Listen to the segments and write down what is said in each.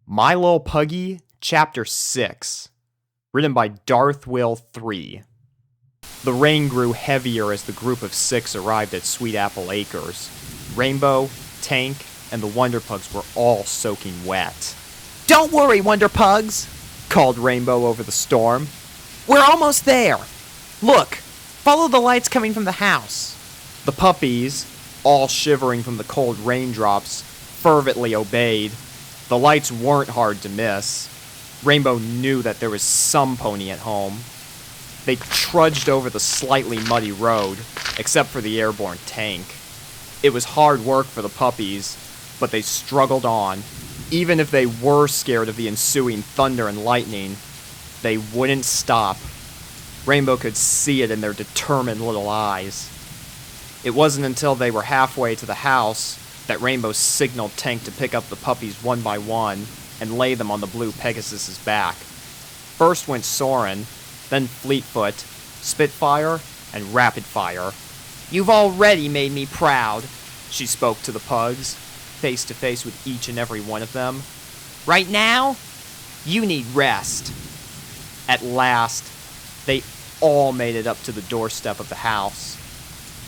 My Little Puggy, Chapter 6, written by Darth Will 3. The rain grew heavier as the group of 6 arrived at Sweet Apple Acres. Rainbow, Tank, and the Wonderpugs were all soaking wet. "Don't worry, Wonderpugs," called Rainbow over the storm. "We're almost there. Look, follow the lights coming from the house." The puppies, all shivering from the cold raindrops, fervently obeyed. The lights weren't hard to miss. Rainbow knew that there was some pony at home. They trudged over the slightly muddy road, except for the airborne Tank. It was hard work for the puppies, but they struggled on. Even if they were scared of the ensuing thunder and lightning, they wouldn't stop. Rainbow could see it in their determined little eyes. It wasn't until they were halfway to the house that Rainbow signaled Tank to pick up the puppies one by one and lay them on the blue Pegasus's back. First went Soren, then Fleetfoot, Spitfire, and Rapidfire. "You've already made me proud," she spoke to the pugs, face to face with each and every one of them. "Right now, you need rest." At last, they all made it up to the doorstep of the house.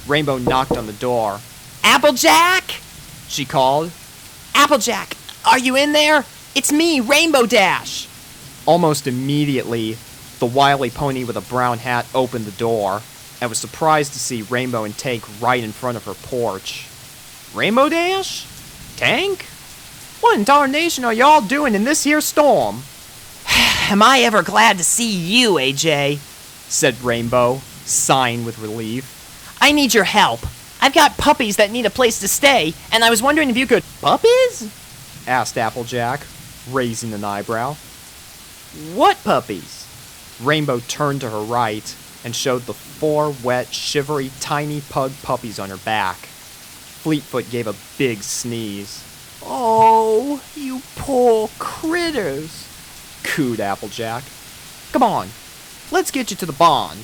Rainbow knocked on the door. "Applejack!" she called. "Applejack, are you in there? It's me, Rainbow Dash!" Almost immediately, the wily pony with a brown hat opened the door and was surprised to see Rainbow and Tank right in front of her porch. "Rainbow Dash? Tank? What in tarnation are y'all doing in this here storm?" "Am I ever glad to see you, AJ?" said Rainbow, sighing with relief. "I need your help. I've got puppies that need a place to stay, and I was wondering if you could..." "Puppies?" asked Applejack, raising an eyebrow. "What puppies?" Rainbow turned to her right and showed the 4 wet, shivery, tiny pug puppies on her back. Fleetfoot gave a big sneeze. "Oh, you poor critters," cooed Applejack. "Come on, let's get you to the barn."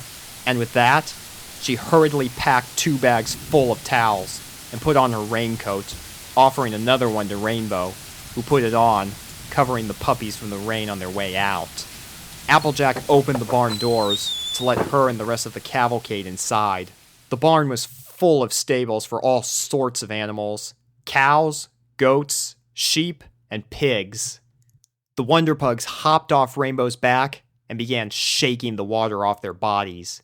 And with that, she hurriedly packed 2 bags full of towels and put on her raincoat, offering another one to Rainbow, who put it on, covering the puppies from the rain on their way out. Applejack opened the barn doors to let her and the rest of the cavalcade inside. The barn was full of stables for all sorts of animals: cows, goats, sheep, and pigs. The Wonderpugs hopped off Rainbow's back and began shaking the water off their bodies.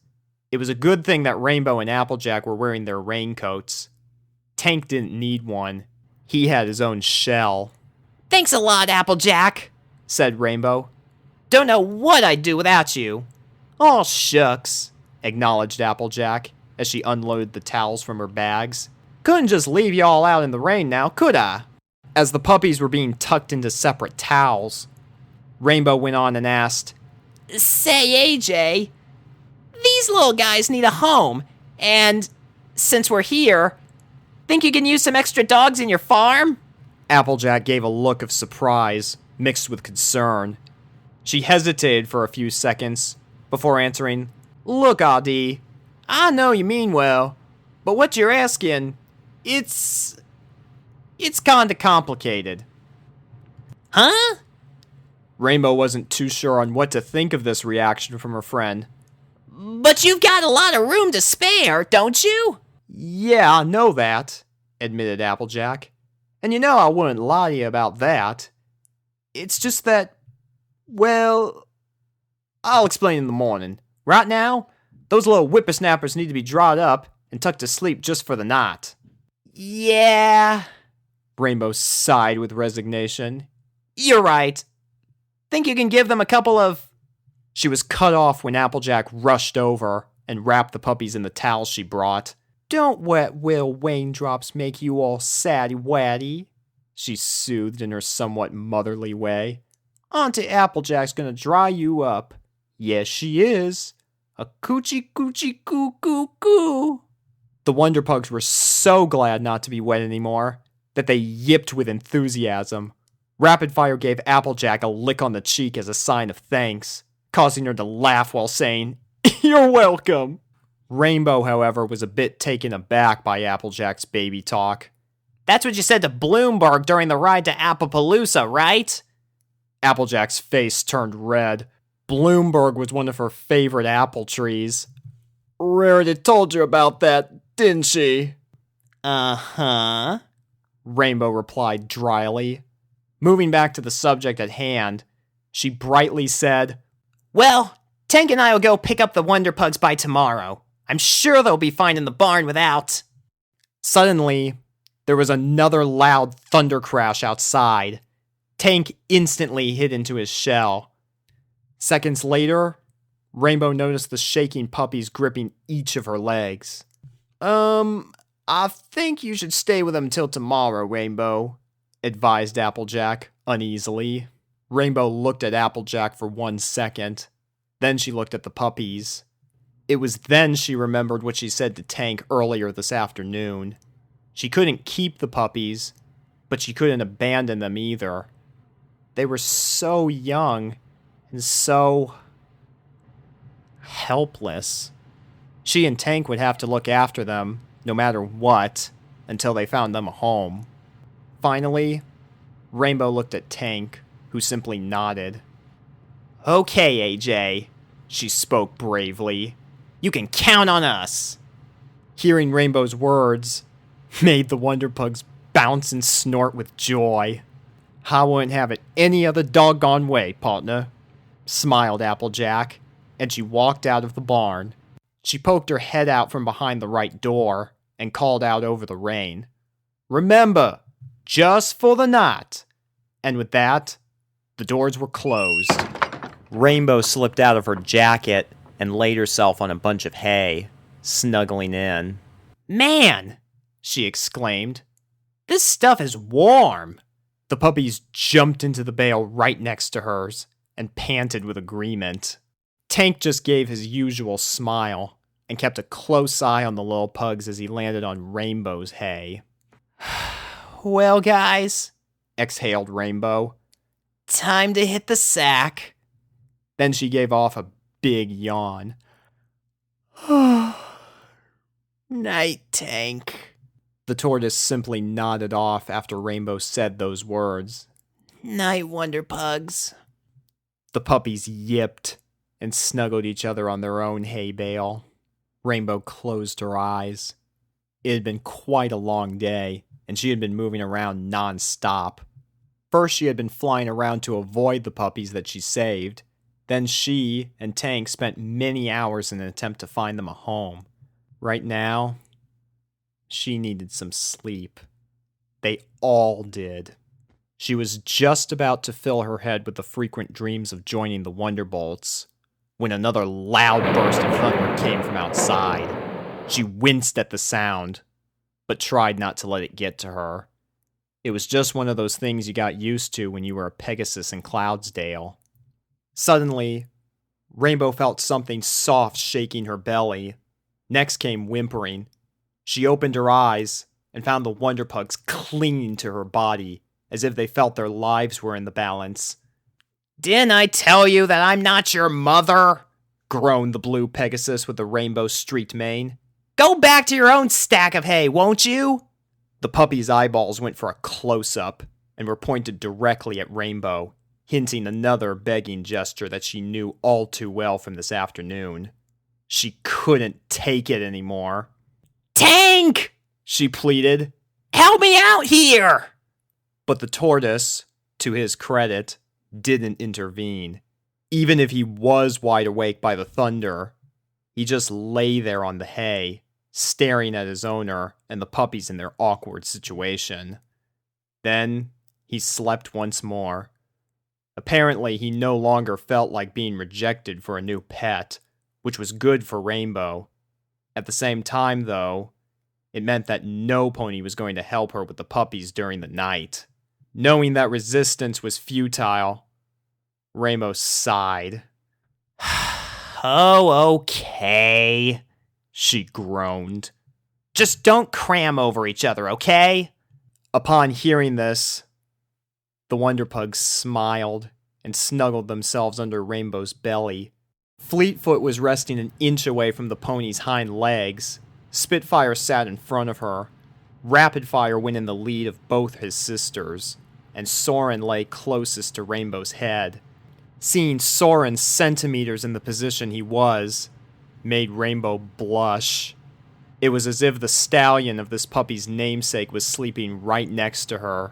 It was a good thing that Rainbow and Applejack were wearing their raincoats. Tank didn't need one. He had his own shell. "Thanks a lot, Applejack," said Rainbow. "Don't know what I'd do without you." "Aw, shucks," acknowledged Applejack as she unloaded the towels from her bags. "Couldn't just leave y'all out in the rain now, could I?" As the puppies were being tucked into separate towels, Rainbow went on and asked, "Say, AJ, these little guys need a home, and since we're here, think you can use some extra dogs in your farm?" Applejack gave a look of surprise, mixed with concern. She hesitated for a few seconds before answering, "Look, Adi, I know you mean well, but what you're asking, it's kinda complicated." "Huh?" Rainbow wasn't too sure on what to think of this reaction from her friend. "But you've got a lot of room to spare, don't you?" "Yeah, I know that," admitted Applejack. "And you know I wouldn't lie to you about that. It's just that, well, I'll explain in the morning. Right now, those little whippersnappers need to be dried up and tucked to sleep just for the night." "Yeah," Rainbow sighed with resignation. "you're right. Think you can give them a couple of..." She was cut off when Applejack rushed over and wrapped the puppies in the towels she brought. "Don't wet will raindrops make you all saddy-watty," she soothed in her somewhat motherly way. "Auntie Applejack's gonna dry you up. Yes, she is. A coochie-coochie-coo-coo-coo." The Wonderpugs were so glad not to be wet anymore that they yipped with enthusiasm. Rapidfire gave Applejack a lick on the cheek as a sign of thanks, causing her to laugh while saying, "You're welcome." Rainbow, however, was a bit taken aback by Applejack's baby talk. "That's what you said to Bloomberg during the ride to Appaloosa, right?" Applejack's face turned red. Bloomberg was one of her favorite apple trees. Rarity told you about that, didn't she? Uh-huh. Rainbow replied dryly. Moving back to the subject at hand, she brightly said, Well, Tank and I will go pick up the Wonderpugs by tomorrow. I'm sure they'll be fine in the barn without. Suddenly, there was another loud thunder crash outside. Tank instantly hid into his shell. Seconds later, Rainbow noticed the shaking puppies gripping each of her legs. I think you should stay with them till tomorrow, Rainbow, advised Applejack uneasily. Rainbow looked at Applejack for 1 second. Then she looked at the puppies. It was then she remembered what she said to Tank earlier this afternoon. She couldn't keep the puppies, but she couldn't abandon them either. They were so young and so helpless. She and Tank would have to look after them, no matter what, until they found them a home. Finally, Rainbow looked at Tank, who simply nodded. Okay, AJ, she spoke bravely. You can count on us. Hearing Rainbow's words made the Wonderpugs bounce and snort with joy. I wouldn't have it any other doggone way, partner, smiled Applejack, and she walked out of the barn. She poked her head out from behind the right door and called out over the rain, Remember, just for the night. And with that, the doors were closed. Rainbow slipped out of her jacket and laid herself on a bunch of hay, snuggling in. Man, she exclaimed, this stuff is warm. The puppies jumped into the bale right next to hers and panted with agreement. Tank just gave his usual smile and kept a close eye on the little pugs as he landed on Rainbow's hay. Well, guys, exhaled Rainbow. Time to hit the sack. Then she gave off a big yawn. Night, Tank. The tortoise simply nodded off after Rainbow said those words. Night, Wonderpugs. The puppies yipped and snuggled each other on their own hay bale. Rainbow closed her eyes. It had been quite a long day, and she had been moving around non-stop. First, she had been flying around to avoid the puppies that she saved. Then she and Tank spent many hours in an attempt to find them a home. Right now, she needed some sleep. They all did. She was just about to fill her head with the frequent dreams of joining the Wonderbolts when another loud burst of thunder came from outside. She winced at the sound, but tried not to let it get to her. It was just one of those things you got used to when you were a Pegasus in Cloudsdale. Suddenly, Rainbow felt something soft shaking her belly. Next came whimpering. She opened her eyes and found the Wonderpugs clinging to her body as if they felt their lives were in the balance. Didn't I tell you that I'm not your mother? Groaned the blue Pegasus with the rainbow-streaked mane. Go back to your own stack of hay, won't you? The puppy's eyeballs went for a close-up and were pointed directly at Rainbow, hinting another begging gesture that she knew all too well from this afternoon. She couldn't take it anymore. Tank! She pleaded. Help me out here! But the tortoise, to his credit, didn't intervene. Even if he was wide awake by the thunder, he just lay there on the hay, staring at his owner and the puppies in their awkward situation. Then he slept once more. Apparently, he no longer felt like being rejected for a new pet, which was good for Rainbow. At the same time, though, it meant that no pony was going to help her with the puppies during the night. Knowing that resistance was futile, Rainbow sighed. Oh, okay, she groaned. Just don't cram over each other, okay? Upon hearing this, the Wonderpugs smiled and snuggled themselves under Rainbow's belly. Fleetfoot was resting an inch away from the pony's hind legs. Spitfire sat in front of her. Rapidfire went in the lead of both his sisters. and Soren lay closest to Rainbow's head. Seeing Soren centimeters in the position he was made Rainbow blush. It was as if the stallion of this puppy's namesake was sleeping right next to her,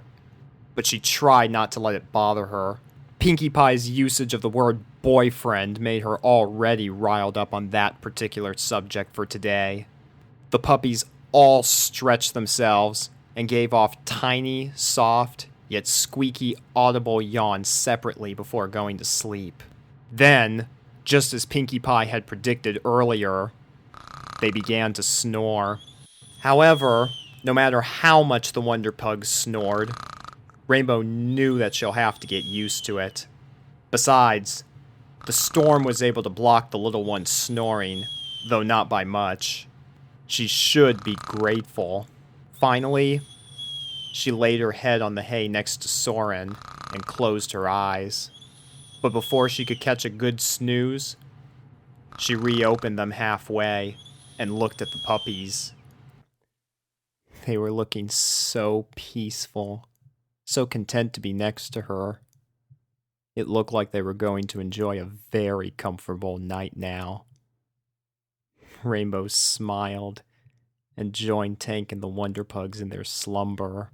but she tried not to let it bother her. Pinkie Pie's usage of the word boyfriend made her already riled up on that particular subject for today. The puppies all stretched themselves and gave off tiny, soft, yet squeaky, audible yawns separately before going to sleep. Then, just as Pinkie Pie had predicted earlier, they began to snore. However, no matter how much the Wonderpugs snored, Rainbow knew that she'll have to get used to it. Besides, the storm was able to block the little one's snoring, though not by much. She should be grateful. Finally, she laid her head on the hay next to Soren and closed her eyes. But before she could catch a good snooze, she reopened them halfway and looked at the puppies. They were looking so peaceful, so content to be next to her. It looked like they were going to enjoy a very comfortable night now. Rainbow smiled and joined Tank and the Wonderpugs in their slumber.